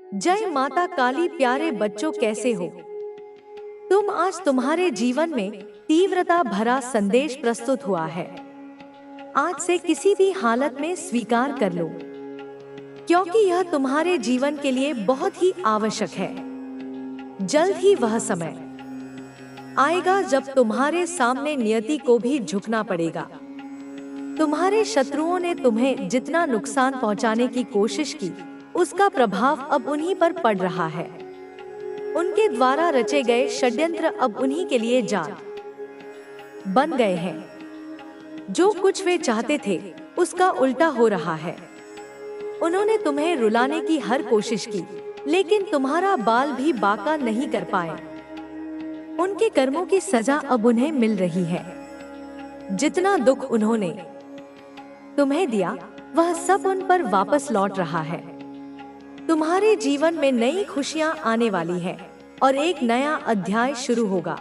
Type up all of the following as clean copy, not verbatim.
जय माता काली। प्यारे बच्चों, कैसे हो तुम? आज तुम्हारे जीवन में तीव्रता भरा संदेश प्रस्तुत हुआ है। आज से किसी भी हालत में स्वीकार कर लो, क्योंकि यह तुम्हारे जीवन के लिए बहुत ही आवश्यक है। जल्द ही वह समय आएगा जब तुम्हारे सामने नियति को भी झुकना पड़ेगा। तुम्हारे शत्रुओं ने तुम्हें जितना नुकसान पहुंचाने की कोशिश की, उसका प्रभाव अब उन्हीं पर पड़ रहा है। उनके द्वारा रचे गए षड्यंत्र अब उन्हीं के लिए जाल बन गए हैं। जो कुछ वे चाहते थे, उसका उल्टा हो रहा है। उन्होंने तुम्हें रुलाने की हर कोशिश की, लेकिन तुम्हारा बाल भी बांका नहीं कर पाए। उनके कर्मों की सजा अब उन्हें मिल रही है। जितना दुख उन्होंने तुम्हें दिया, वह सब उन पर वापस लौट रहा है। तुम्हारे जीवन में नई खुशियां आने वाली है और एक नया अध्याय शुरू होगा।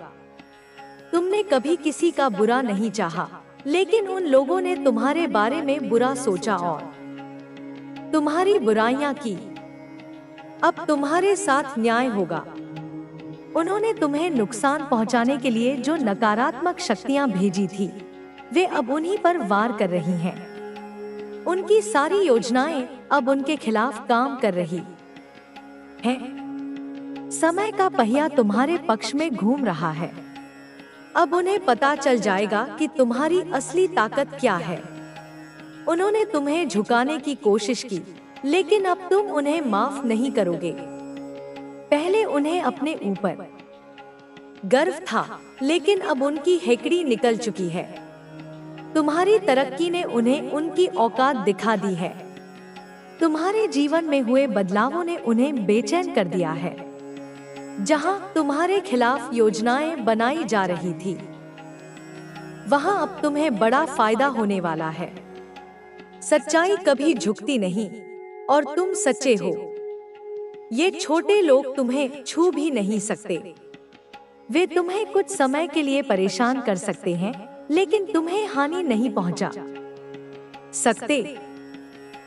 तुमने कभी किसी का बुरा नहीं चाहा, लेकिन उन लोगों ने तुम्हारे बारे में बुरा सोचा और तुम्हारी बुराइयां की। अब तुम्हारे साथ न्याय होगा। उन्होंने तुम्हें नुकसान पहुंचाने के लिए जो नकारात्मक शक्तियां भेजी थी, वे अब उन्हीं पर वार कर रही हैं। उनकी सारी योजनाएं अब उनके खिलाफ काम कर रही हैं। समय का पहिया तुम्हारे पक्ष में घूम रहा है। अब उन्हें पता चल जाएगा कि तुम्हारी असली ताकत क्या है। उन्होंने तुम्हें झुकाने की कोशिश की, लेकिन अब तुम उन्हें माफ नहीं करोगे। पहले उन्हें अपने ऊपर गर्व था, लेकिन अब उनकी हेकड़ी निकल चुकी है। तुम्हारी तरक्की ने उन्हें उनकी औकात दिखा दी है। तुम्हारे जीवन में हुए बदलावों ने उन्हें बेचैन कर दिया है। जहां तुम्हारे खिलाफ योजनाएं बनाई जा रही थी, वहां अब तुम्हें बड़ा फायदा होने वाला है। सच्चाई कभी झुकती नहीं और तुम सच्चे हो। ये छोटे लोग तुम्हें छू भी नहीं सकते। वे तुम्हें कुछ समय के लिए परेशान कर सकते हैं, लेकिन तुम्हें हानि नहीं पहुंचा सकते।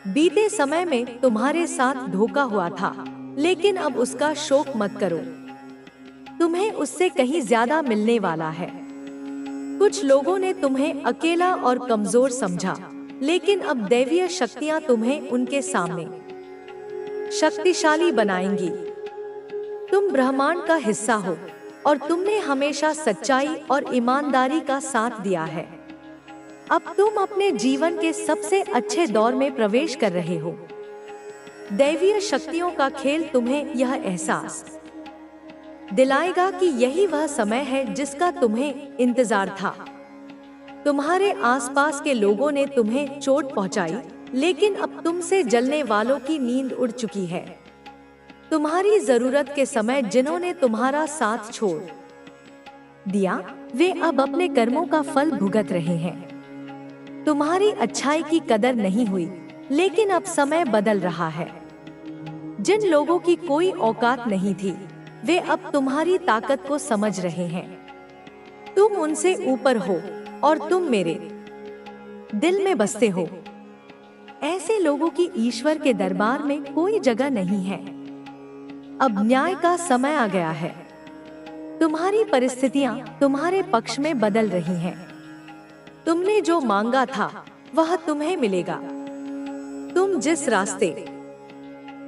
बीते समय में तुम्हारे साथ धोखा हुआ था, लेकिन अब उसका शोक मत करो। तुम्हें उससे कहीं ज्यादा मिलने वाला है। कुछ लोगों ने तुम्हें अकेला और कमजोर समझा, लेकिन अब दैवीय शक्तियां तुम्हें उनके सामने शक्तिशाली बनाएंगी। तुम ब्रह्मांड का हिस्सा हो और तुमने हमेशा सच्चाई और ईमानदारी का साथ दिया है। अब तुम अपने जीवन के सबसे अच्छे दौर में प्रवेश कर रहे हो। दैवीय शक्तियों का खेल तुम्हें यह एहसास दिलाएगा कि यही वह समय है जिसका तुम्हें इंतजार था। तुम्हारे आसपास के लोगों ने तुम्हें चोट पहुंचाई, लेकिन अब तुमसे जलने वालों की नींद उड़ चुकी है। तुम्हारी जरूरत के समय जिन्होंने तुम्हारा साथ छोड़ दिया, वे अब अपने कर्मों का फल भुगत रहे हैं। तुम्हारी अच्छाई की कदर नहीं हुई, लेकिन अब समय बदल रहा है। जिन लोगों की कोई औकात नहीं थी, वे अब तुम्हारी ताकत को समझ रहे हैं। तुम उनसे ऊपर हो और तुम मेरे दिल में बसते हो। ऐसे लोगों की ईश्वर के दरबार में कोई जगह नहीं है। अब न्याय का समय आ गया है। तुम्हारी परिस्थितियां तुम्हारे पक्ष में बदल रही हैं। तुमने जो मांगा था, वह तुम्हें मिलेगा। तुम जिस रास्ते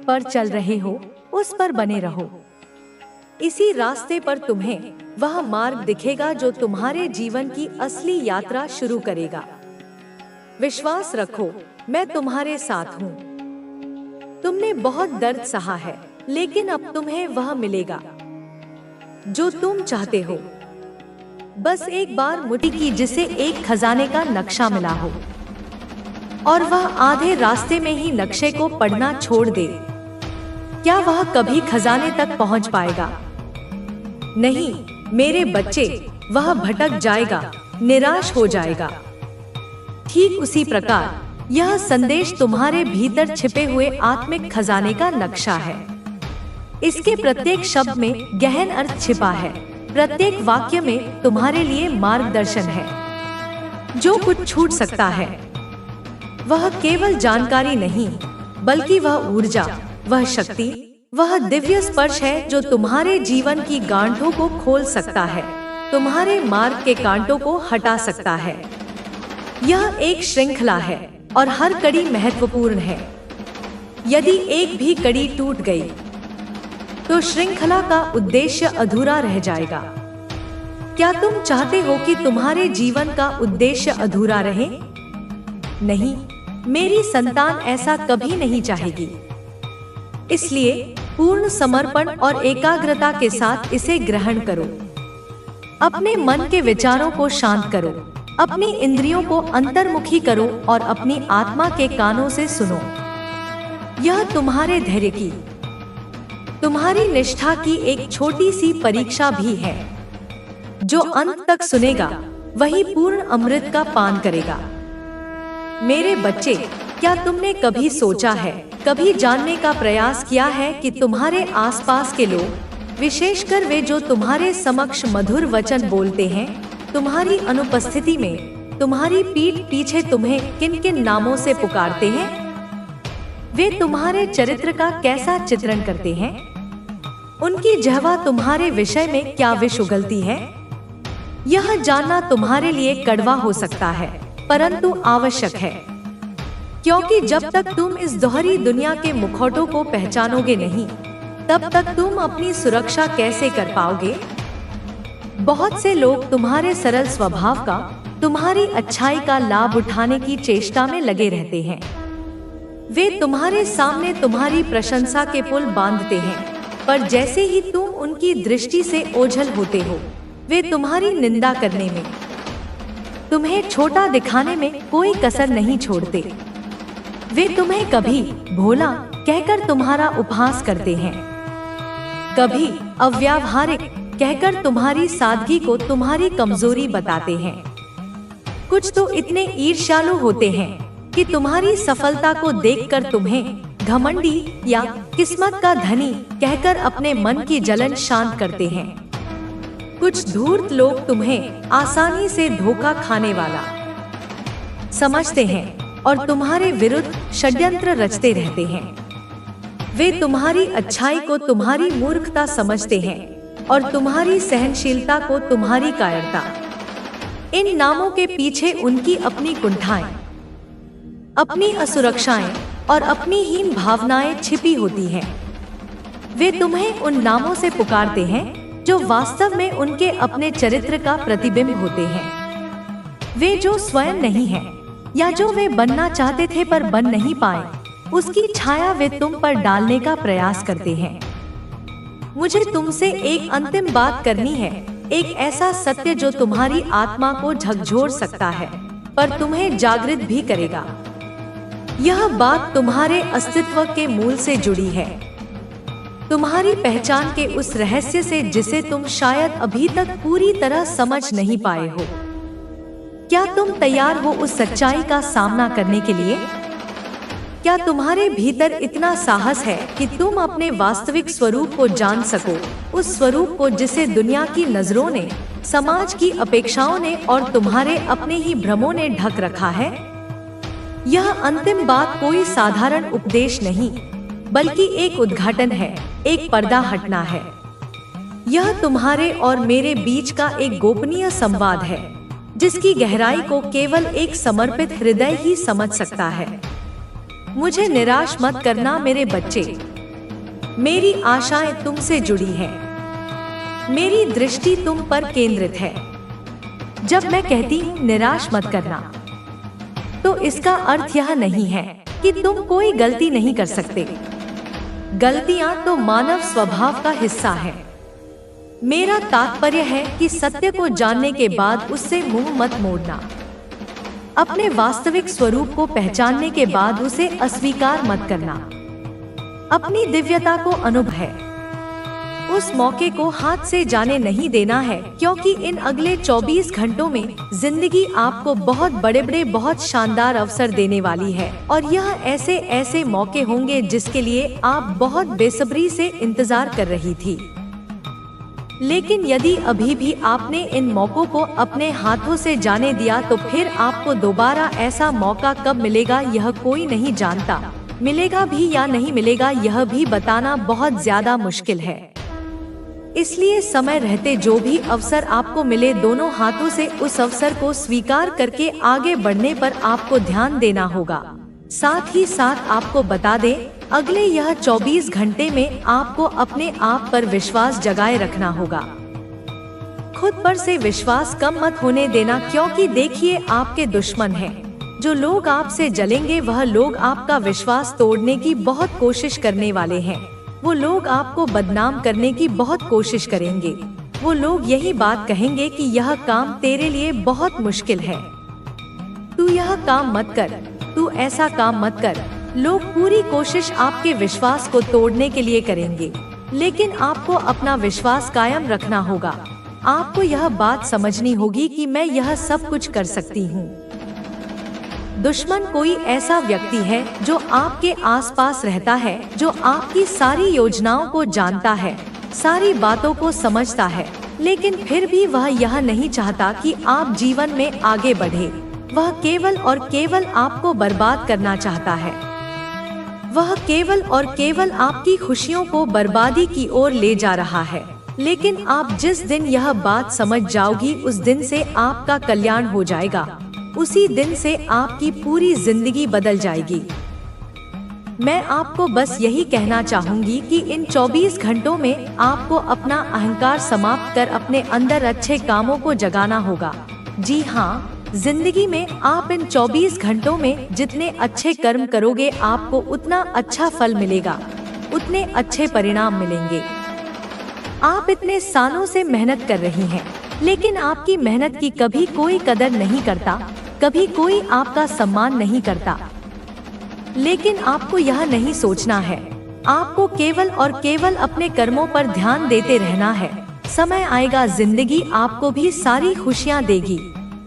पर चल रहे हो, उस पर बने रहो। इसी रास्ते पर तुम्हें वह मार्ग दिखेगा जो तुम्हारे जीवन की असली यात्रा शुरू करेगा। विश्वास रखो, मैं तुम्हारे साथ हूँ। तुमने बहुत दर्द सहा है, लेकिन अब तुम्हें वह मिलेगा जो तुम चाहते हो। बस एक बार मुट्ठी की, जिसे एक खजाने का नक्शा मिला हो और वह आधे रास्ते में ही नक्शे को पढ़ना छोड़ दे। क्या वह कभी खजाने तक पहुंच पाएगा? नहीं मेरे बच्चे, वह भटक जाएगा, निराश हो जाएगा। ठीक उसी प्रकार यह संदेश तुम्हारे भीतर छिपे हुए आत्मिक खजाने का नक्शा है। इसके प्रत्येक शब्द में गहन अर्थ छिपा है। प्रत्येक वाक्य में तुम्हारे लिए मार्गदर्शन है। जो कुछ छूट सकता है, वह केवल जानकारी नहीं, बल्कि वह ऊर्जा, वह शक्ति वह दिव्य स्पर्श है जो तुम्हारे जीवन की गांठों को खोल सकता है, तुम्हारे मार्ग के कांटों को हटा सकता है। यह एक श्रृंखला है और हर कड़ी महत्वपूर्ण है। यदि एक भी कड़ी टूट गई तो श्रृंखला का उद्देश्य अधूरा रह जाएगा। क्या तुम चाहते हो कि तुम्हारे जीवन का उद्देश्य अधूरा रहे? नहीं, मेरी संतान ऐसा कभी नहीं चाहेगी। इसलिए पूर्ण समर्पण और एकाग्रता के साथ इसे ग्रहण करो। अपने मन के विचारों को शांत करो, अपनी इंद्रियों को अंतर्मुखी करो और अपनी आत्मा के कानों से सुनो। यह तुम्हारे धैर्य की, तुम्हारी निष्ठा की एक छोटी सी परीक्षा भी है। जो अंत तक सुनेगा वही पूर्ण अमृत का पान करेगा। मेरे बच्चे, क्या तुमने कभी सोचा है, कभी जानने का प्रयास किया है कि तुम्हारे आसपास के लोग, विशेषकर वे जो तुम्हारे समक्ष मधुर वचन बोलते हैं, तुम्हारी अनुपस्थिति में तुम्हारी पीठ पीछे तुम्हें किन किन नामों से पुकारते हैं? वे तुम्हारे चरित्र का कैसा चित्रण करते हैं? उनकी जिह्वा तुम्हारे विषय में क्या विष उगलती है? यह जानना तुम्हारे लिए कड़वा हो सकता है, परंतु आवश्यक है, क्योंकि जब तक तुम इस दोहरी दुनिया के मुखौटों को पहचानोगे नहीं, तब तक तुम अपनी सुरक्षा कैसे कर पाओगे? बहुत से लोग तुम्हारे सरल स्वभाव का, तुम्हारी अच्छाई का लाभ उठाने की चेष्टा में लगे रहते हैं। वे तुम्हारे सामने तुम्हारी प्रशंसा के पुल बांधते हैं, पर जैसे ही तुम उनकी दृष्टि से ओझल होते हो, वे तुम्हारी निंदा करने में, तुम्हें छोटा दिखाने में कोई कसर नहीं छोड़ते। वे तुम्हें कभी भोला कहकर तुम्हारा उपहास करते हैं, कभी अव्यावहारिक कहकर तुम्हारी सादगी को तुम्हारी कमजोरी बताते हैं। कुछ तो इतने ईर्ष्यालु होते हैं कि तुम्हारी सफलता को देखकर तुम्हें घमंडी या किस्मत का धनी कहकर अपने मन की जलन शांत करते हैं। कुछ धूर्त लोग तुम्हें आसानी से धोखा खाने वाला समझते हैं और तुम्हारे विरुद्ध षड्यंत्र रचते रहते हैं। वे तुम्हारी अच्छाई को तुम्हारी मूर्खता समझते हैं और तुम्हारी सहनशीलता को तुम्हारी कायरता। इन नामों के पीछे उनकी अपनी कुंठाएं, अपनी असुरक्षाएं और अपनी हीन भावनाएं छिपी होती हैं। वे तुम्हें उन नामों से पुकारते हैं जो वास्तव में उनके अपने चरित्र का प्रतिबिंब होते हैं। वे जो स्वयं नहीं हैं, या जो वे बनना चाहते थे पर बन नहीं पाए, उसकी छाया वे तुम पर डालने का प्रयास करते हैं। मुझे तुमसे एक अंतिम बात करनी है, एक ऐसा सत्य जो तुम्हारी आत्मा को झकझोर सकता है, पर तुम्हें जागृत भी करेगा। यह बात तुम्हारे अस्तित्व के मूल से जुड़ी है, तुम्हारी पहचान के उस रहस्य से जिसे तुम शायद अभी तक पूरी तरह समझ नहीं पाए हो। क्या तुम तैयार हो उस सच्चाई का सामना करने के लिए? क्या तुम्हारे भीतर इतना साहस है कि तुम अपने वास्तविक स्वरूप को जान सको, उस स्वरूप को जिसे दुनिया की नजरों ने, समाज की अपेक्षाओं ने और तुम्हारे अपने ही भ्रमों ने ढक रखा है? यह अंतिम बात कोई साधारण उपदेश नहीं, बल्कि एक उद्घाटन है, एक पर्दा हटना है। यह तुम्हारे और मेरे बीच का एक गोपनीय संवाद है, जिसकी गहराई को केवल एक समर्पित हृदय ही समझ सकता है। मुझे निराश मत करना मेरे बच्चे, मेरी आशाएं तुमसे जुड़ी हैं, मेरी दृष्टि तुम पर केंद्रित है। जब मैं कहती हूँ निराश मत करना, तो इसका अर्थ यह नहीं है कि तुम कोई गलती नहीं कर सकते। गलतियां तो मानव स्वभाव का हिस्सा है। मेरा तात्पर्य है कि सत्य को जानने के बाद उससे मुंह मत मोड़ना। अपने वास्तविक स्वरूप को पहचानने के बाद उसे अस्वीकार मत करना। अपनी दिव्यता को अनुभव है, उस मौके को हाथ से जाने नहीं देना है, क्योंकि इन अगले 24 घंटों में जिंदगी आपको बहुत बड़े-बड़े, बहुत शानदार अवसर देने वाली है, और यह ऐसे ऐसे मौके होंगे जिसके लिए आप बहुत बेसब्री से इंतजार कर रही थी। लेकिन यदि अभी भी आपने इन मौकों को अपने हाथों से जाने दिया, तो फिर आपको दोबारा ऐसा मौका कब मिलेगा यह कोई नहीं जानता, मिलेगा भी या नहीं मिलेगा यह भी बताना बहुत ज्यादा मुश्किल है। इसलिए समय रहते जो भी अवसर आपको मिले दोनों हाथों से उस अवसर को स्वीकार करके आगे बढ़ने पर आपको ध्यान देना होगा। साथ ही साथ आपको बता दें, अगले यह 24 घंटे में आपको अपने आप पर विश्वास जगाए रखना होगा। खुद पर से विश्वास कम मत होने देना, क्योंकि देखिए आपके दुश्मन हैं। जो लोग आपसे जलेंगे वह लोग आपका विश्वास तोड़ने की बहुत कोशिश करने वाले हैं। वो लोग आपको बदनाम करने की बहुत कोशिश करेंगे। वो लोग यही बात कहेंगे कि यह काम तेरे लिए बहुत मुश्किल है, तू यह काम मत कर, तू ऐसा काम मत कर। लोग पूरी कोशिश आपके विश्वास को तोड़ने के लिए करेंगे, लेकिन आपको अपना विश्वास कायम रखना होगा। आपको यह बात समझनी होगी कि मैं यह सब कुछ कर सकती हूँ। दुश्मन कोई ऐसा व्यक्ति है जो आपके आसपास रहता है, जो आपकी सारी योजनाओं को जानता है, सारी बातों को समझता है, लेकिन फिर भी वह यह नहीं चाहता कि आप जीवन में आगे बढ़े। वह केवल और केवल आपको बर्बाद करना चाहता है। वह केवल और केवल आपकी खुशियों को बर्बादी की ओर ले जा रहा है। लेकिन आप जिस दिन यह बात समझ जाओगी उस दिन से आपका कल्याण हो जाएगा। उसी दिन से आपकी पूरी जिंदगी बदल जाएगी। मैं आपको बस यही कहना चाहूंगी कि इन 24 घंटों में आपको अपना अहंकार समाप्त कर अपने अंदर अच्छे कामों को जगाना होगा। जी हाँ, जिंदगी में आप इन 24 घंटों में जितने अच्छे कर्म करोगे आपको उतना अच्छा फल मिलेगा, उतने अच्छे परिणाम मिलेंगे। आप इतने सालों से मेहनत कर रही हैं, लेकिन आपकी मेहनत की कभी कोई कदर नहीं करता, कभी कोई आपका सम्मान नहीं करता। लेकिन आपको यह नहीं सोचना है, आपको केवल और केवल अपने कर्मों पर ध्यान देते रहना है। समय आएगा जिंदगी आपको भी सारी खुशियाँ देगी।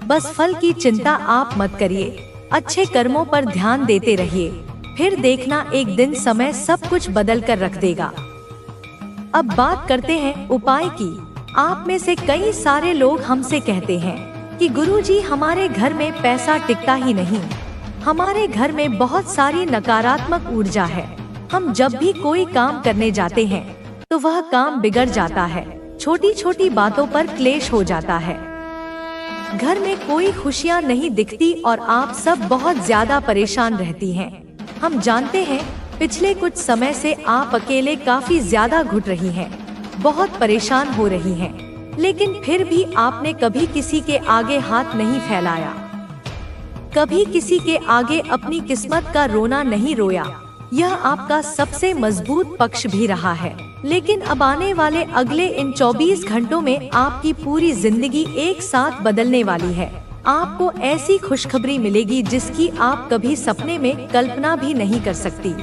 बस फल की चिंता आप मत करिए, अच्छे कर्मों पर ध्यान देते रहिए, फिर देखना एक दिन समय सब कुछ बदल कर रख देगा। अब बात करते हैं उपाय की। आप में से कई सारे लोग हमसे कहते हैं कि गुरुजी हमारे घर में पैसा टिकता ही नहीं, हमारे घर में बहुत सारी नकारात्मक ऊर्जा है। हम जब भी कोई काम करने जाते हैं तो वह काम बिगड़ जाता है, छोटी छोटी बातों पर क्लेश हो जाता है, घर में कोई खुशियाँ नहीं दिखती और आप सब बहुत ज्यादा परेशान रहती हैं। हम जानते हैं पिछले कुछ समय से आप अकेले काफी ज्यादा घुट रही हैं, बहुत परेशान हो रही हैं, लेकिन फिर भी आपने कभी किसी के आगे हाथ नहीं फैलाया, कभी किसी के आगे अपनी किस्मत का रोना नहीं रोया। यह आपका सबसे मजबूत पक्ष भी रहा है। लेकिन अब आने वाले अगले इन 24 घंटों में आपकी पूरी जिंदगी एक साथ बदलने वाली है। आपको ऐसी खुशखबरी मिलेगी जिसकी आप कभी सपने में कल्पना भी नहीं कर सकती।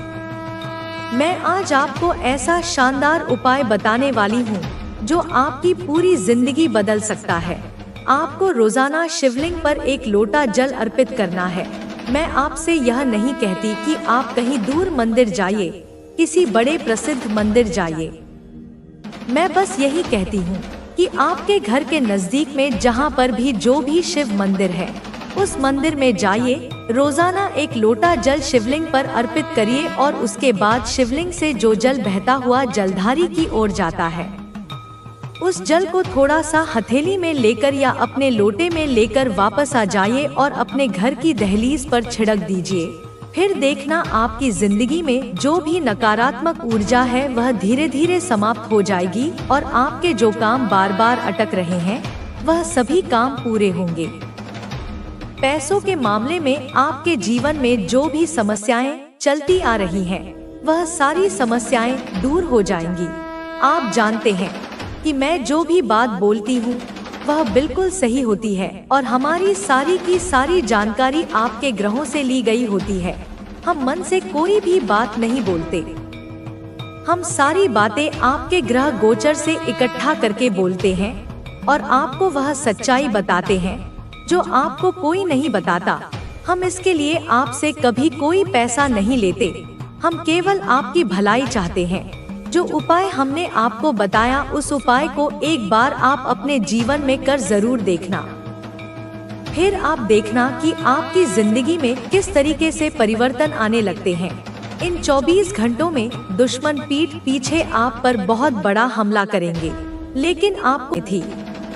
मैं आज आपको ऐसा शानदार उपाय बताने वाली हूँ जो आपकी पूरी जिंदगी बदल सकता है। आपको रोजाना शिवलिंग पर एक लोटा जल अर्पित करना है। मैं आपसे यह नहीं कहती कि आप कहीं दूर मंदिर जाइए, किसी बड़े प्रसिद्ध मंदिर जाइए। मैं बस यही कहती हूँ कि आपके घर के नजदीक में जहाँ पर भी जो भी शिव मंदिर है उस मंदिर में जाइए, रोजाना एक लोटा जल शिवलिंग पर अर्पित करिए और उसके बाद शिवलिंग से जो जल बहता हुआ जलधारी की ओर जाता है उस जल को थोड़ा सा हथेली में लेकर या अपने लोटे में लेकर वापस आ जाइए और अपने घर की दहलीज पर छिड़क दीजिए। फिर देखना आपकी जिंदगी में जो भी नकारात्मक ऊर्जा है वह धीरे धीरे समाप्त हो जाएगी और आपके जो काम बार बार अटक रहे हैं वह सभी काम पूरे होंगे। पैसों के मामले में आपके जीवन में जो भी समस्याएं चलती आ रही हैं, वह सारी समस्याएं दूर हो जाएंगी। आप जानते हैं कि मैं जो भी बात बोलती हूँ वह बिल्कुल सही होती है और हमारी सारी की सारी जानकारी आपके ग्रहों से ली गई होती है। हम मन से कोई भी बात नहीं बोलते, हम सारी बातें आपके ग्रह गोचर से इकट्ठा करके बोलते हैं और आपको वह सच्चाई बताते हैं जो आपको कोई नहीं बताता। हम इसके लिए आपसे कभी कोई पैसा नहीं लेते, हम केवल आपकी भलाई चाहते हैं। जो उपाय हमने आपको बताया उस उपाय को एक बार आप अपने जीवन में कर जरूर देखना। फिर आप देखना कि आपकी जिंदगी में किस तरीके से परिवर्तन आने लगते हैं। इन 24 घंटों में दुश्मन पीठ पीछे आप पर बहुत बड़ा हमला करेंगे, लेकिन आपको थी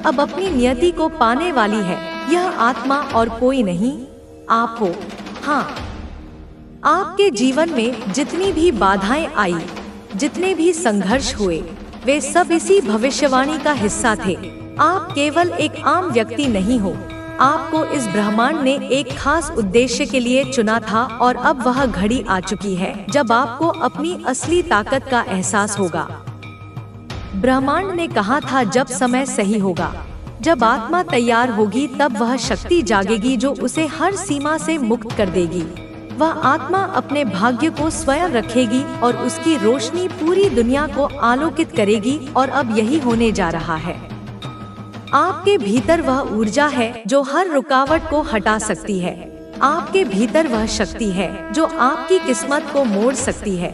अब अपनी नियति को पाने वाली है। यह आत्मा और कोई नहीं, आप हो। हाँ, आपके जीवन में जितनी भी बाधाएं आई, जितने भी संघर्ष हुए, वे सब इसी भविष्यवाणी का हिस्सा थे। आप केवल एक आम व्यक्ति नहीं हो, आपको इस ब्रह्मांड ने एक खास उद्देश्य के लिए चुना था और अब वह घड़ी आ चुकी है जब आपको अपनी असली ताकत का एहसास होगा। ब्रह्मांड ने कहा था जब समय सही होगा, जब आत्मा तैयार होगी, तब वह शक्ति जागेगी जो उसे हर सीमा से मुक्त कर देगी। वह आत्मा अपने भाग्य को स्वयं रखेगी और उसकी रोशनी पूरी दुनिया को आलोकित करेगी और अब यही होने जा रहा है। आपके भीतर वह ऊर्जा है जो हर रुकावट को हटा सकती है। आपके भीतर वह शक्ति है जो आपकी किस्मत को मोड़ सकती है।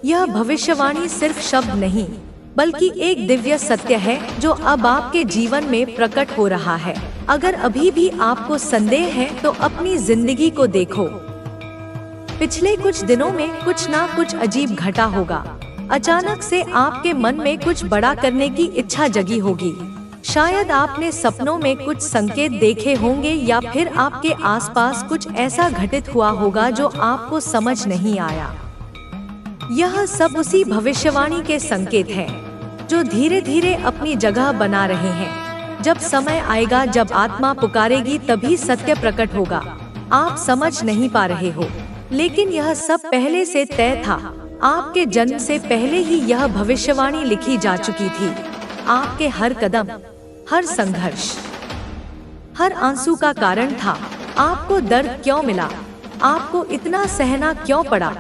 यह भविष्यवाणी सिर्फ शब्द नहीं, बल्कि एक दिव्य सत्य है जो अब आपके जीवन में प्रकट हो रहा है। अगर अभी भी आपको संदेह है तो अपनी जिंदगी को देखो। पिछले कुछ दिनों में कुछ ना कुछ अजीब घटा होगा। अचानक से आपके मन में कुछ बड़ा करने की इच्छा जगी होगी। शायद आपने सपनों में कुछ संकेत देखे होंगे या फिर आपके आसपास कुछ ऐसा घटित हुआ होगा जो आपको समझ नहीं आया। यह सब उसी भविष्यवाणी के संकेत हैं, जो धीरे धीरे अपनी जगह बना रहे हैं। जब समय आएगा, जब आत्मा पुकारेगी, तभी सत्य प्रकट होगा। आप समझ नहीं पा रहे हो, लेकिन यह सब पहले से तय था। आपके जन्म से पहले ही यह भविष्यवाणी लिखी जा चुकी थी। आपके हर कदम, हर संघर्ष, हर आंसू का कारण था। आपको दर्द क्यों मिला, आपको इतना सहना क्यों पड़ा?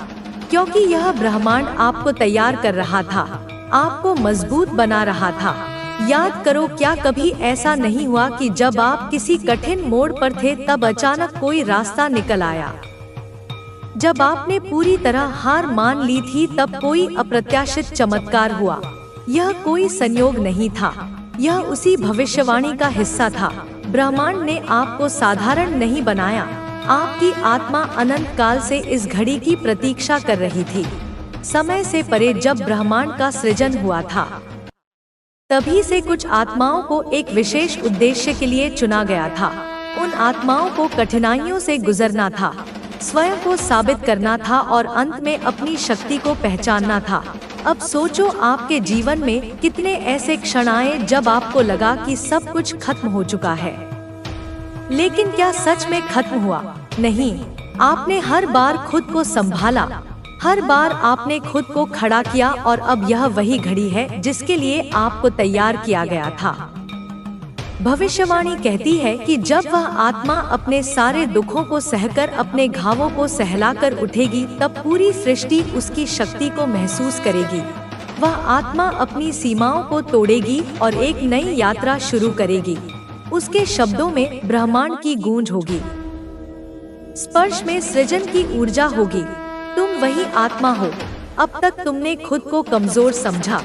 क्योंकि यह ब्रह्मांड आपको तैयार कर रहा था, आपको मजबूत बना रहा था। याद करो, क्या कभी ऐसा नहीं हुआ कि जब आप किसी कठिन मोड़ पर थे तब अचानक कोई रास्ता निकल आया? जब आपने पूरी तरह हार मान ली थी तब कोई अप्रत्याशित चमत्कार हुआ। यह कोई संयोग नहीं था, यह उसी भविष्यवाणी का हिस्सा था। ब्रह्मांड ने आपको साधारण नहीं बनाया। आपकी आत्मा अनंत काल से इस घड़ी की प्रतीक्षा कर रही थी। समय से परे जब ब्रह्मांड का सृजन हुआ था, तभी से कुछ आत्माओं को एक विशेष उद्देश्य के लिए चुना गया था। उन आत्माओं को कठिनाइयों से गुजरना था, स्वयं को साबित करना था और अंत में अपनी शक्ति को पहचानना था। अब सोचो, आपके जीवन में कितने ऐसे क्षण आए जब आपको लगा कि सब कुछ खत्म हो चुका है। लेकिन क्या सच में खत्म हुआ? नहीं। आपने हर बार खुद को संभाला, हर बार आपने खुद को खड़ा किया और अब यह वही घड़ी है जिसके लिए आपको तैयार किया गया था। भविष्यवाणी कहती है कि जब वह आत्मा अपने सारे दुखों को सहकर अपने घावों को सहलाकर उठेगी, तब पूरी सृष्टि उसकी शक्ति को महसूस करेगी। वह आत्मा अपनी सीमाओं को तोड़ेगी और एक नई यात्रा शुरू करेगी। उसके शब्दों में ब्रह्मांड की गूंज होगी, स्पर्श में सृजन की ऊर्जा होगी। तुम वही आत्मा हो। अब तक तुमने खुद को कमजोर समझा,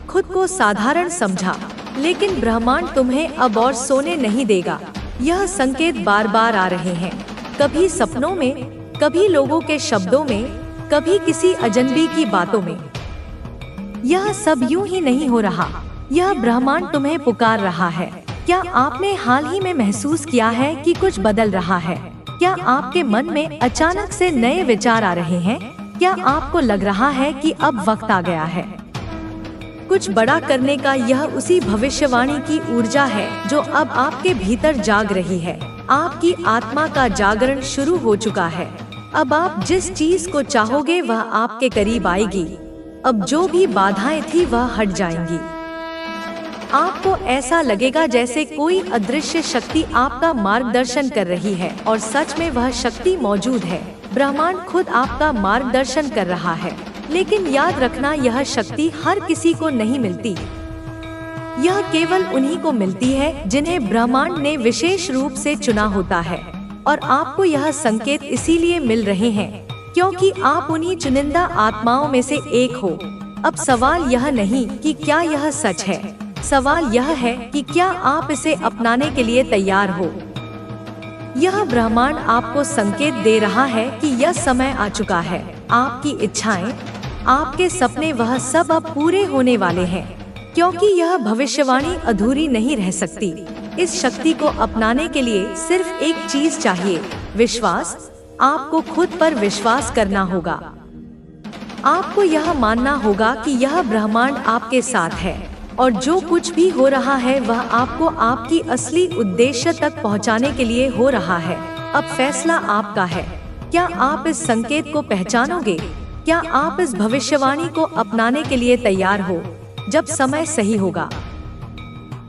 खुद को साधारण समझा, लेकिन ब्रह्मांड तुम्हें अब और सोने नहीं देगा। यह संकेत बार बार आ रहे हैं, कभी सपनों में, कभी लोगों के शब्दों में, कभी किसी अजनबी की बातों में। यह सब यूं ही नहीं हो रहा, यह ब्रह्मांड तुम्हें पुकार रहा है। क्या आपने हाल ही में महसूस किया है कि कुछ बदल रहा है? क्या आपके मन में अचानक से नए विचार आ रहे हैं? क्या आपको लग रहा है कि अब वक्त आ गया है कुछ बड़ा करने का? यह उसी भविष्यवाणी की ऊर्जा है जो अब आपके भीतर जाग रही है। आपकी आत्मा का जागरण शुरू हो चुका है। अब आप जिस चीज को चाहोगे वह आपके करीब आएगी। अब जो भी बाधाएं थी वह हट जाएंगी। आपको ऐसा लगेगा जैसे कोई अदृश्य शक्ति आपका मार्गदर्शन कर रही है, और सच में वह शक्ति मौजूद है। ब्रह्मांड खुद आपका मार्गदर्शन कर रहा है। लेकिन याद रखना, यह शक्ति हर किसी को नहीं मिलती। यह केवल उन्हीं को मिलती है जिन्हें ब्रह्मांड ने विशेष रूप से चुना होता है। और आपको यह संकेत इसीलिए मिल रहे हैं क्योंकि आप उन्हीं चुनिंदा आत्माओं में से एक हो। अब सवाल यह नहीं कि क्या यह सच है, सवाल यह है कि क्या आप इसे अपनाने के लिए तैयार हो। यह ब्रह्मांड आपको संकेत दे रहा है कि यह समय आ चुका है। आपकी इच्छाएं, आपके सपने, वह सब अब पूरे होने वाले हैं, क्योंकि यह भविष्यवाणी अधूरी नहीं रह सकती। इस शक्ति को अपनाने के लिए सिर्फ एक चीज चाहिए, विश्वास। आपको खुद पर विश्वास करना होगा। आपको यह मानना होगा कि यह ब्रह्मांड आपके साथ है और जो कुछ भी हो रहा है वह आपको आपकी असली उद्देश्य तक पहुंचाने के लिए हो रहा है। अब फैसला आपका है। क्या आप इस संकेत को पहचानोगे? क्या आप इस भविष्यवाणी को अपनाने के लिए तैयार हो? जब समय सही होगा,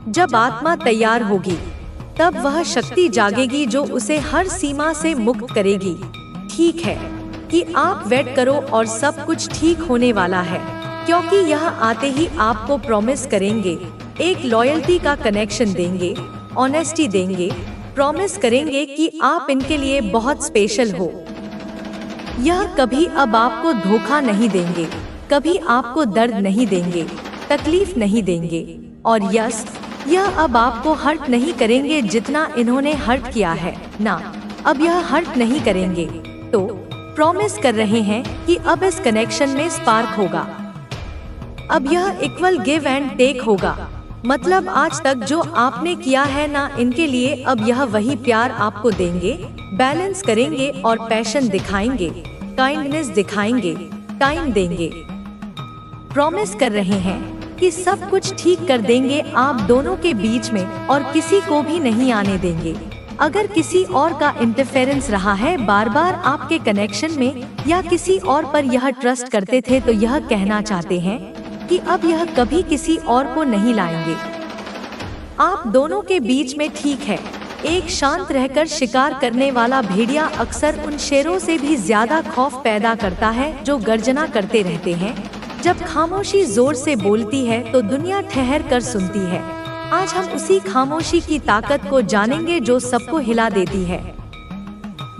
जब आत्मा तैयार होगी, तब वह शक्ति जागेगी जो उसे हर सीमा से मुक्त करेगी। ठीक है कि आप वेट करो और सब कुछ ठीक होने वाला है, क्योंकि यह आते ही आपको प्रॉमिस करेंगे, एक लॉयल्टी का कनेक्शन देंगे, ऑनेस्टी देंगे, प्रॉमिस करेंगे कि आप इनके लिए बहुत स्पेशल हो। यह कभी अब आपको धोखा नहीं देंगे, कभी आपको दर्द नहीं देंगे, तकलीफ नहीं देंगे, और यस, यह अब आपको हर्ट नहीं करेंगे जितना इन्होंने हर्ट किया है ना, अब यह हर्ट नहीं करेंगे। तो प्रॉमिस कर रहे हैं कि अब इस कनेक्शन में स्पार्क होगा, अब यह इक्वल गिव एंड टेक होगा। मतलब आज तक जो आपने किया है ना इनके लिए, अब यह वही प्यार आपको देंगे, बैलेंस करेंगे और पैशन दिखाएंगे, काइंडनेस दिखाएंगे, टाइम देंगे। प्रॉमिस कर रहे हैं कि सब कुछ ठीक कर देंगे आप दोनों के बीच में और किसी को भी नहीं आने देंगे। अगर किसी और का इंटरफेरेंस रहा है बार बार आपके कनेक्शन में या किसी और पर यह ट्रस्ट करते थे, तो यह कहना चाहते हैं कि अब यह कभी किसी और को नहीं लाएंगे। आप दोनों के बीच में ठीक है। एक शांत रहकर शिकार करने वाला भेड़िया अक्सर उन शेरों से भी ज्यादा खौफ पैदा करता है जो गर्जना करते रहते हैं। जब खामोशी जोर से बोलती है तो दुनिया ठहर कर सुनती है। आज हम उसी खामोशी की ताकत को जानेंगे जो सबको हिला देती है।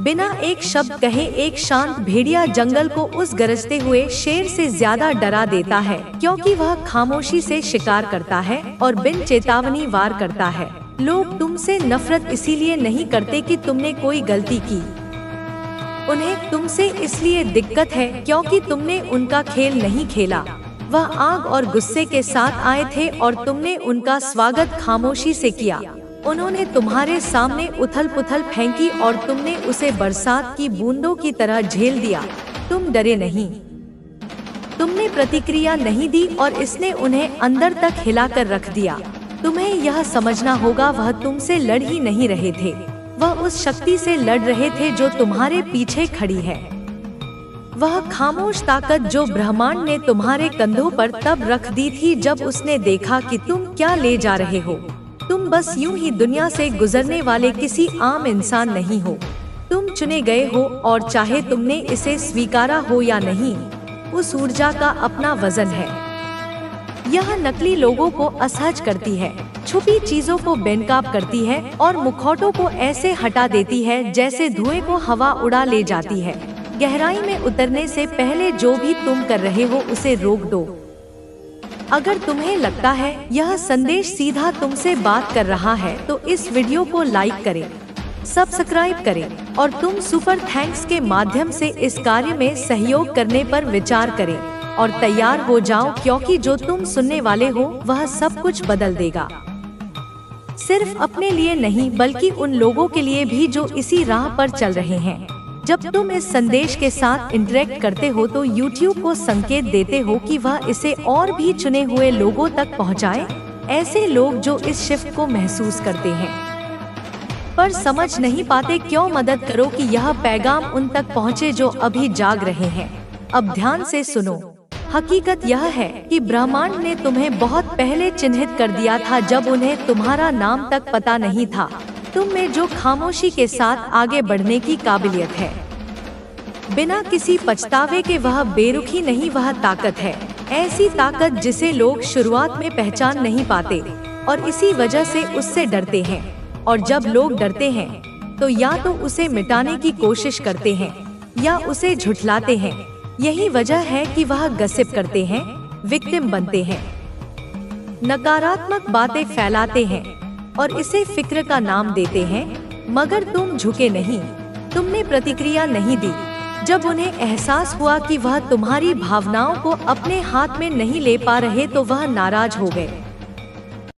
बिना एक शब्द कहे एक शांत भेड़िया जंगल को उस गरजते हुए शेर से ज्यादा डरा देता है, क्योंकि वह खामोशी से शिकार करता है और बिन चेतावनी वार करता है। लोग तुमसे नफरत इसीलिए नहीं करते कि तुमने कोई गलती की, उन्हें तुमसे इसलिए दिक्कत है क्योंकि तुमने उनका खेल नहीं खेला। वह आग और गुस्से के साथ आए थे और तुमने उनका स्वागत खामोशी से किया। उन्होंने तुम्हारे सामने उथल पुथल फेंकी और तुमने उसे बरसात की बूंदों की तरह झेल दिया। तुम डरे नहीं, तुमने प्रतिक्रिया नहीं दी और इसने उन्हें अंदर तक हिलाकर रख दिया। तुम्हें यह समझना होगा, वह तुमसे लड़ ही नहीं रहे थे, वह उस शक्ति से लड़ रहे थे जो तुम्हारे पीछे खड़ी है। वह खामोश ताकत जो ब्रह्मांड ने तुम्हारे कंधों पर तब रख दी थी जब उसने देखा कि तुम क्या ले जा रहे हो। तुम बस यूं ही दुनिया से गुजरने वाले किसी आम इंसान नहीं हो, तुम चुने गए हो और चाहे तुमने इसे स्वीकारा हो या नहीं, उस ऊर्जा का अपना वजन है। यह नकली लोगों को असहज करती है, छुपी चीजों को बेनकाब करती है और मुखौटों को ऐसे हटा देती है जैसे धुएं को हवा उड़ा ले जाती है। गहराई में उतरने से पहले जो भी तुम कर रहे हो उसे रोक दो। अगर तुम्हें लगता है यह संदेश सीधा तुमसे बात कर रहा है तो इस वीडियो को लाइक करें, सब्सक्राइब करें और तुम सुपर थैंक्स के माध्यम से इस कार्य में सहयोग करने पर विचार करें और तैयार हो जाओ, क्योंकि जो तुम सुनने वाले हो वह सब कुछ बदल देगा। सिर्फ अपने लिए नहीं बल्कि उन लोगों के लिए भी जो इसी राह पर चल रहे हैं। जब तुम इस संदेश के साथ इंटरेक्ट करते हो तो YouTube को संकेत देते हो कि वह इसे और भी चुने हुए लोगों तक पहुंचाए, ऐसे लोग जो इस शिफ्ट को महसूस करते हैं पर समझ नहीं पाते। क्यों? मदद करो कि यह पैगाम उन तक पहुंचे जो अभी जाग रहे हैं। अब ध्यान से सुनो। हकीकत यह है कि ब्रह्मांड ने तुम्हें बहुत पहले चिन्हित कर दिया था, जब उन्हें तुम्हारा नाम तक पता नहीं था। तुम में जो खामोशी के साथ आगे बढ़ने की काबिलियत है, बिना किसी पछतावे के, वह बेरुखी नहीं, वह ताकत है। ऐसी ताकत जिसे लोग शुरुआत में पहचान नहीं पाते और इसी वजह से उससे डरते हैं। और जब लोग डरते हैं तो या तो उसे मिटाने की कोशिश करते हैं या उसे झुठलाते हैं। यही वजह है कि वह गसिप करते हैं, विक्टिम बनते हैं, नकारात्मक बातें फैलाते हैं और इसे फिक्र का नाम देते हैं। मगर तुम झुके नहीं, तुमने प्रतिक्रिया नहीं दी, जब उन्हें एहसास हुआ कि वह तुम्हारी भावनाओं को अपने हाथ में नहीं ले पा रहे तो वह नाराज हो गए।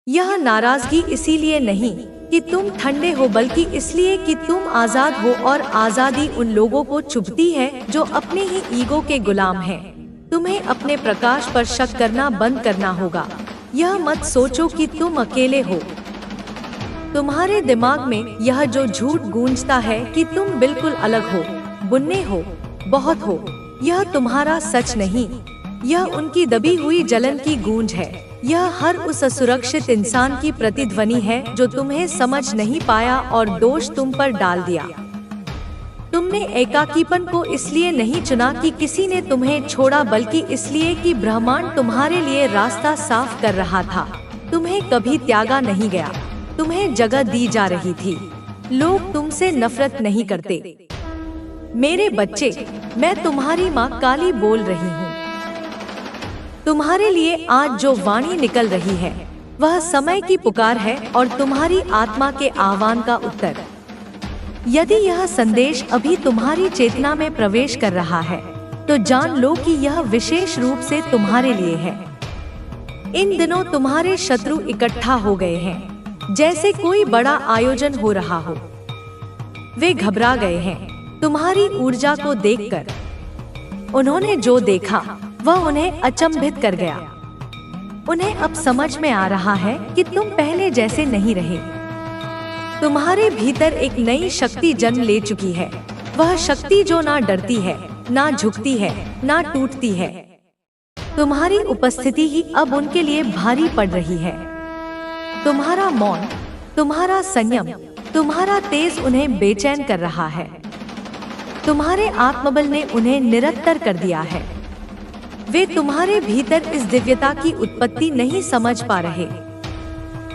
यह नाराजगी इसीलिए नहीं कि तुम ठंडे हो, बल्कि इसलिए कि तुम आजाद हो, और आजादी उन लोगों को चुभती है जो अपने ही ईगो के गुलाम हैं। तुम्हें अपने प्रकाश पर शक करना बंद करना होगा। यह मत सोचो कि तुम अकेले हो। तुम्हारे दिमाग में यह जो झूठ गूंजता है कि तुम बिल्कुल अलग हो, बुन्ने हो, बहुत हो, यह तुम्हारा सच नहीं। यह उनकी दबी हुई जलन की गूंज है। यह हर उस असुरक्षित इंसान की प्रतिध्वनि है जो तुम्हें समझ नहीं पाया और दोष तुम पर डाल दिया। तुमने एकाकीपन को इसलिए नहीं चुना कि किसी ने तुम्हें छोड़ा, बल्कि इसलिए कि ब्रह्मांड तुम्हारे लिए रास्ता साफ कर रहा था। तुम्हें कभी त्यागा नहीं गया, तुम्हें जगह दी जा रही थी। लोग तुमसे नफरत नहीं करते। मेरे बच्चे, मैं तुम्हारी माँ काली बोल रही हूँ। तुम्हारे लिए आज जो वाणी निकल रही है वह समय की पुकार है और तुम्हारी आत्मा के आह्वान का उत्तर। यदि यह संदेश अभी तुम्हारी चेतना में प्रवेश कर रहा है तो जान लो कि यह विशेष रूप से तुम्हारे लिए है। इन दिनों तुम्हारे शत्रु इकट्ठा हो गए हैं, जैसे कोई बड़ा आयोजन हो रहा हो। वे घबरा गए हैं तुम्हारी ऊर्जा को देखकर। उन्होंने जो देखा वह उन्हें अचंभित कर गया। उन्हें अब समझ में आ रहा है कि तुम पहले जैसे नहीं रहे। तुम्हारे भीतर एक नई शक्ति जन्म ले चुकी है। वह शक्ति जो ना डरती है, ना झुकती है, ना टूटती है। तुम्हारी उपस्थिति ही अब उनके लिए भारी पड़ रही है। तुम्हारा मौन, तुम्हारा संयम, तुम्हारा तेज उन्हें बेचैन कर रहा है। तुम्हारे आत्मबल ने उन्हें निरंतर कर दिया है। वे तुम्हारे भीतर इस दिव्यता की उत्पत्ति नहीं समझ पा रहे।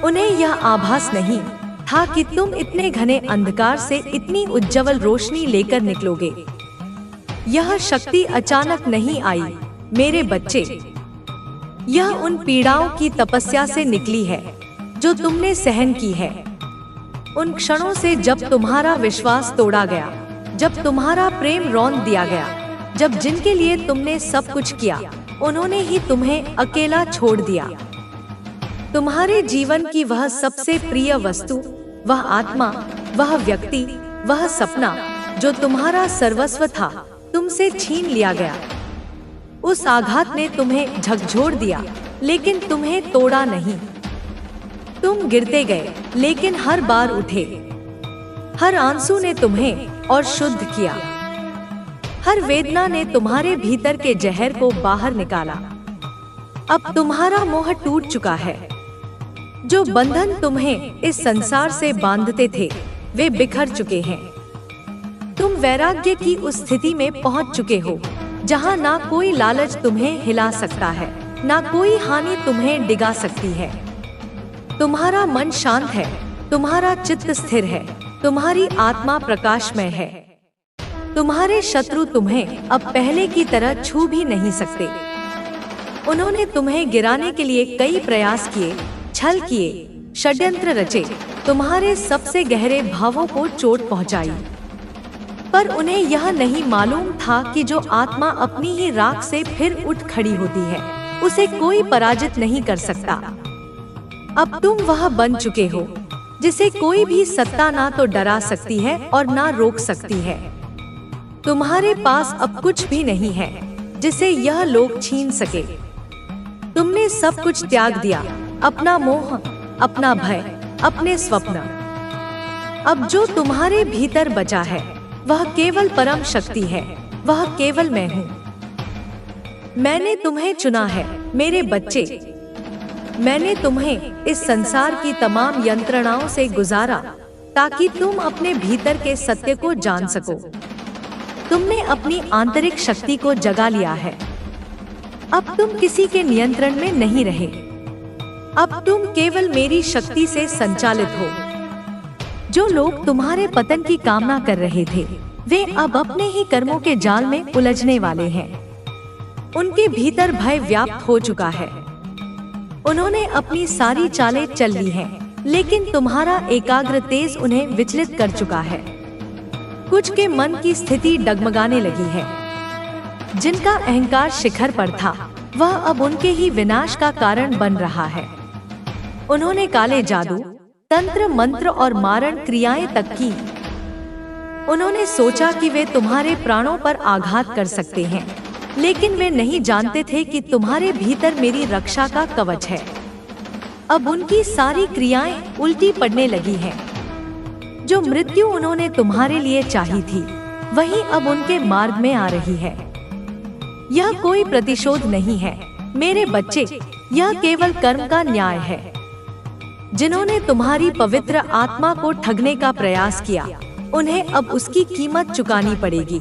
उन्हें यह आभास नहीं था कि तुम इतने घने अंधकार से इतनी उज्जवल रोशनी लेकर निकलोगे। यह शक्ति अचानक नहीं आई मेरे बच्चे। यह उन पीड़ाओं की तपस्या से निकली है जो तुमने सहन की है। उन क्षणों से जब तुम्हारा विश्वास तोड़ा गया, जब तुम्हारा प्रेम रौंद दिया गया, जब जिनके लिए तुमने सब कुछ किया उन्होंने ही तुम्हें अकेला छोड़ दिया। तुम्हारे जीवन की वह सबसे प्रिय वस्तु, वह आत्मा, वह व्यक्ति, वह सपना जो तुम्हारा सर्वस्व था, तुमसे छीन लिया गया। उस आघात ने तुम्हें झकझोर दिया, लेकिन तुम्हें तोड़ा नहीं। तुम गिरते गए, लेकिन हर बार उठे। हर आंसू ने तुम्हें और शुद्ध किया। हर वेदना ने तुम्हारे भीतर के जहर को बाहर निकाला। अब तुम्हारा मोह टूट चुका है। जो बंधन तुम्हें इस संसार से बांधते थे वे बिखर चुके हैं। तुम वैराग्य की उस स्थिति में पहुंच चुके हो जहां ना कोई लालच तुम्हें हिला सकता है, ना कोई हानि तुम्हें डिगा सकती है। तुम्हारा मन शांत है, तुम्हारा चित्त स्थिर है, तुम्हारी आत्मा प्रकाशमय है। तुम्हारे शत्रु तुम्हें अब पहले की तरह छू भी नहीं सकते। उन्होंने तुम्हें गिराने के लिए कई प्रयास किए, छल किए, षड्यंत्र रचे, तुम्हारे सबसे गहरे भावों को चोट पहुंचाई। पर उन्हें यह नहीं मालूम था कि जो आत्मा अपनी ही राख से फिर उठ खड़ी होती है उसे कोई पराजित नहीं कर सकता। अब तुम वह बन चुके हो जिसे कोई भी सत्ता ना तो डरा सकती है और ना रोक सकती है। तुम्हारे पास अब कुछ भी नहीं है जिसे यह लोग छीन सके। तुमने सब कुछ त्याग दिया, अपना मोह, अपना भय, अपने स्वप्न। अब जो तुम्हारे भीतर बचा है वह केवल परम शक्ति है, वह केवल मैं हूँ। मैंने तुम्हें चुना है मेरे बच्चे। मैंने तुम्हें इस संसार की तमाम यंत्रणाओं से गुजारा ताकि तुम अपने भीतर के सत्य को जान सको। तुमने अपनी आंतरिक शक्ति को जगा लिया है। अब तुम किसी के नियंत्रण में नहीं रहे। अब तुम केवल मेरी शक्ति से संचालित हो। जो लोग तुम्हारे पतन की कामना कर रहे थे वे अब अपने ही कर्मों के जाल में उलझने वाले हैं। उनके भीतर भय व्याप्त हो चुका है। उन्होंने अपनी सारी चालें चल ली हैं, लेकिन तुम्हारा एकाग्र तेज उन्हें विचलित कर चुका है। कुछ के मन की स्थिति डगमगाने लगी है। जिनका अहंकार शिखर पर था, वह अब उनके ही विनाश का कारण बन रहा है। उन्होंने काले जादू, तंत्र मंत्र और मारण क्रियाएं तक की। उन्होंने सोचा कि वे तुम्हारे प्राणों पर आघात कर सकते हैं, लेकिन वे नहीं जानते थे कि तुम्हारे भीतर मेरी रक्षा का कवच है। अब उनकी सारी क्रियाएं उल्टी पड़ने लगी हैं। जो मृत्यु उन्होंने तुम्हारे लिए चाही थी, वही अब उनके मार्ग में आ रही है। यह कोई प्रतिशोध नहीं है मेरे बच्चे, यह केवल कर्म का न्याय है। जिन्होंने तुम्हारी पवित्र आत्मा को ठगने का प्रयास किया, उन्हें अब उसकी कीमत चुकानी पड़ेगी।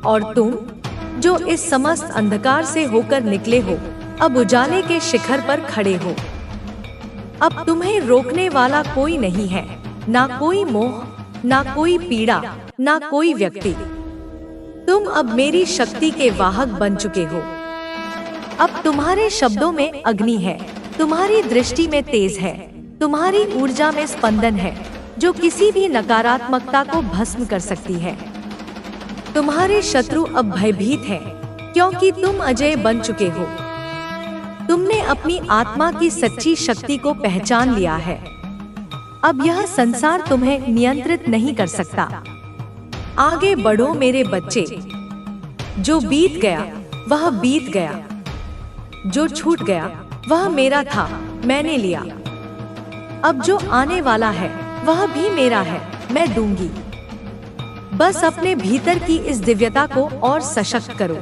और तुम जो इस समस्त अंधकार से होकर निकले हो, अब उजाले के शिखर पर खड़े हो। अब तुम्हें रोकने वाला कोई नहीं है, ना कोई मोह, ना कोई पीड़ा, ना कोई व्यक्ति। तुम अब मेरी शक्ति के वाहक बन चुके हो। अब तुम्हारे शब्दों में अग्नि है, तुम्हारी दृष्टि में तेज है, तुम्हारी ऊर्जा में स्पंदन है, जो किसी भी नकारात्मकता को भस्म कर सकती है। तुम्हारे शत्रु अब भयभीत हैं, क्योंकि तुम अजय बन चुके हो। तुमने अपनी आत्मा की सच्ची शक्ति को पहचान लिया है। अब यह संसार तुम्हें नियंत्रित नहीं कर सकता। आगे बढ़ो मेरे बच्चे। जो बीत गया वह बीत गया, जो छूट गया वह मेरा था, मैंने लिया। अब जो आने वाला है वह भी मेरा है, मैं दूंगी। बस अपने भीतर की इस दिव्यता को और सशक्त करो।